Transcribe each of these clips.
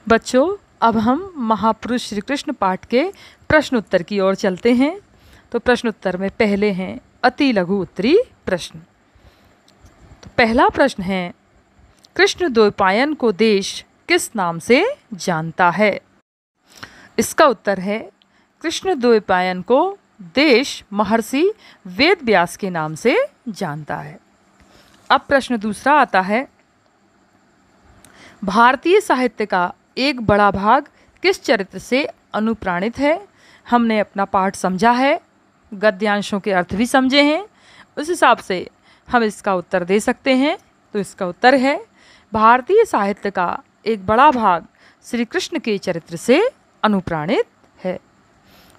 बच्चों, अब हम महापुरुष श्री कृष्ण पाठ के प्रश्न उत्तर की ओर चलते हैं। तो प्रश्न उत्तर में पहले हैं अति लघु उत्तरी प्रश्न। तो पहला प्रश्न है, कृष्ण द्वैपायन को देश किस नाम से जानता है? इसका उत्तर है, कृष्ण द्वैपायन को देश महर्षि वेद व्यास के नाम से जानता है। अब प्रश्न दूसरा आता है, भारतीय साहित्य का एक बड़ा भाग किस चरित्र से अनुप्राणित है? हमने अपना पाठ समझा है, गद्यांशों के अर्थ भी समझे हैं, उस हिसाब से हम इसका उत्तर दे सकते हैं। तो इसका उत्तर है, भारतीय साहित्य का एक बड़ा भाग श्री कृष्ण के चरित्र से अनुप्राणित है।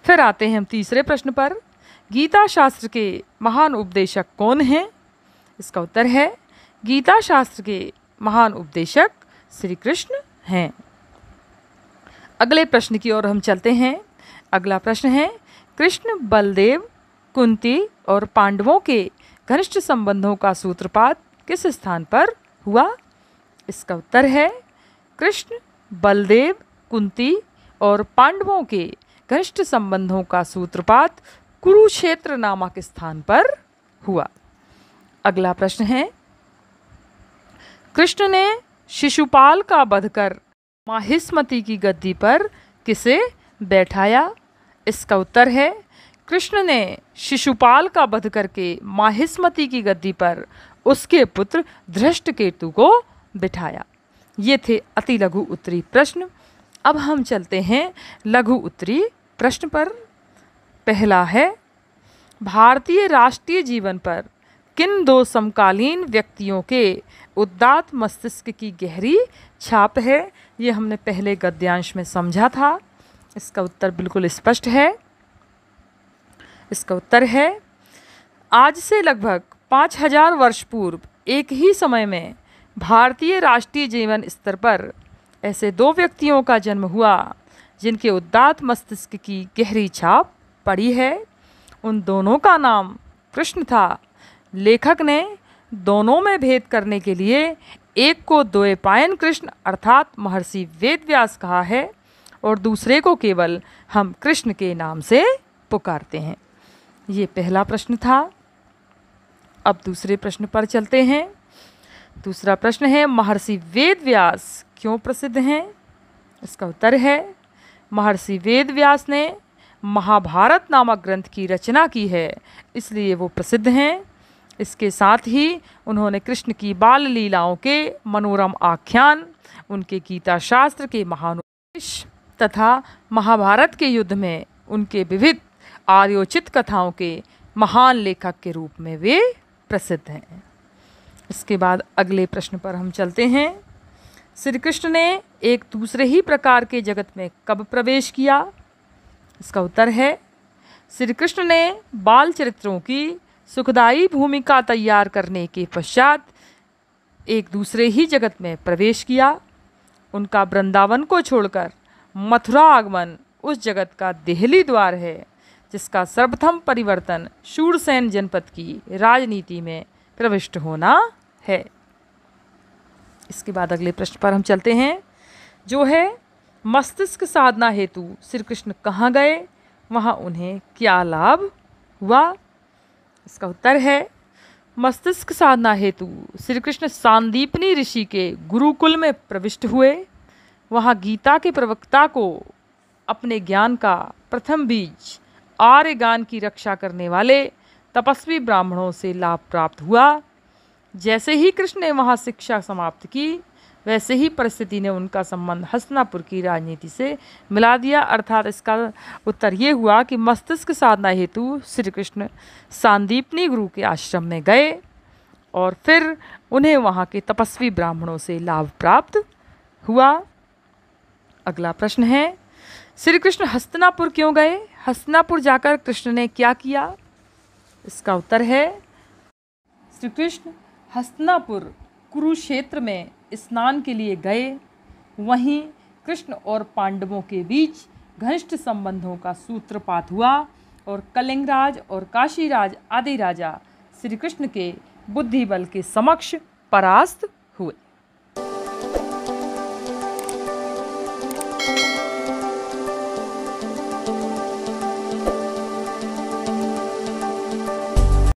फिर आते हैं हम तीसरे प्रश्न पर, गीता शास्त्र के महान उपदेशक कौन हैं? इसका उत्तर है, गीता शास्त्र के महान उपदेशक श्री कृष्ण हैं। अगले प्रश्न की ओर हम चलते हैं। अगला प्रश्न है, कृष्ण, बलदेव, कुंती और पांडवों के घनिष्ठ संबंधों का सूत्रपात किस स्थान पर हुआ? इसका उत्तर है, कृष्ण, बलदेव, कुंती और पांडवों के घनिष्ठ संबंधों का सूत्रपात कुरुक्षेत्र नामक स्थान पर हुआ। अगला प्रश्न है, कृष्ण ने शिशुपाल का वध कर माहिष्मति की गद्दी पर किसे बैठाया? इसका उत्तर है, कृष्ण ने शिशुपाल का वध करके माहिष्मति की गद्दी पर उसके पुत्र धृष्टकेतु को बिठाया। ये थे अति लघु उत्तरी प्रश्न। अब हम चलते हैं लघु उत्तरी प्रश्न पर। पहला है, भारतीय राष्ट्रीय जीवन पर किन दो समकालीन व्यक्तियों के उदात्त मस्तिष्क की गहरी छाप है? ये हमने पहले गद्यांश में समझा था। इसका उत्तर बिल्कुल स्पष्ट है। इसका उत्तर है, आज से लगभग 5000 वर्ष पूर्व एक ही समय में भारतीय राष्ट्रीय जीवन स्तर पर ऐसे दो व्यक्तियों का जन्म हुआ जिनके उदात्त मस्तिष्क की गहरी छाप पड़ी है। उन दोनों का नाम कृष्ण था। लेखक ने दोनों में भेद करने के लिए एक को द्वैपायन कृष्ण अर्थात महर्षि वेदव्यास कहा है और दूसरे को केवल हम कृष्ण के नाम से पुकारते हैं। ये पहला प्रश्न था। अब दूसरे प्रश्न पर चलते हैं। दूसरा प्रश्न है, महर्षि वेदव्यास क्यों प्रसिद्ध हैं? इसका उत्तर है, महर्षि वेदव्यास ने महाभारत नामक ग्रंथ की रचना की है, इसलिए वो प्रसिद्ध हैं। इसके साथ ही उन्होंने कृष्ण की बाल लीलाओं के मनोरम आख्यान, उनके गीता शास्त्र के महान उपदेश तथा महाभारत के युद्ध में उनके विविध आर्योचित कथाओं के महान लेखक के रूप में वे प्रसिद्ध हैं। इसके बाद अगले प्रश्न पर हम चलते हैं। श्री कृष्ण ने एक दूसरे ही प्रकार के जगत में कब प्रवेश किया? इसका उत्तर है, श्री कृष्ण ने बाल चरित्रों की सुखदायी भूमिका तैयार करने के पश्चात एक दूसरे ही जगत में प्रवेश किया। उनका वृंदावन को छोड़कर मथुरा आगमन उस जगत का देहली द्वार है जिसका सर्वप्रथम परिवर्तन शूरसेन जनपद की राजनीति में प्रविष्ट होना है। इसके बाद अगले प्रश्न पर हम चलते हैं, जो है मस्तिष्क साधना हेतु श्री कृष्ण कहाँ गए? वहाँ उन्हें क्या लाभ हुआ? इसका उत्तर है, मस्तिष्क साधना हेतु श्री कृष्ण सांदीपनी ऋषि के गुरुकुल में प्रविष्ट हुए। वहाँ गीता के प्रवक्ता को अपने ज्ञान का प्रथम बीज आर्य ज्ञान की रक्षा करने वाले तपस्वी ब्राह्मणों से लाभ प्राप्त हुआ। जैसे ही कृष्ण ने वहाँ शिक्षा समाप्त की, वैसे ही परिस्थिति ने उनका संबंध हस्तिनापुर की राजनीति से मिला दिया। अर्थात इसका उत्तर ये हुआ कि मस्तिष्क साधना हेतु श्री कृष्ण सांदीपनी गुरु के आश्रम में गए और फिर उन्हें वहाँ के तपस्वी ब्राह्मणों से लाभ प्राप्त हुआ। अगला प्रश्न है, श्री कृष्ण हस्तिनापुर क्यों गए? हस्तिनापुर जाकर कृष्ण ने क्या किया? इसका उत्तर है, श्री कृष्ण हस्तिनापुर कुरुक्षेत्र में स्नान के लिए गए। वहीं कृष्ण और पांडवों के बीच घनिष्ठ संबंधों का सूत्रपात हुआ और कलिंगराज और काशीराज आदि राजा श्री कृष्ण के बुद्धि बल के समक्ष परास्त हुए। धन्यवाद।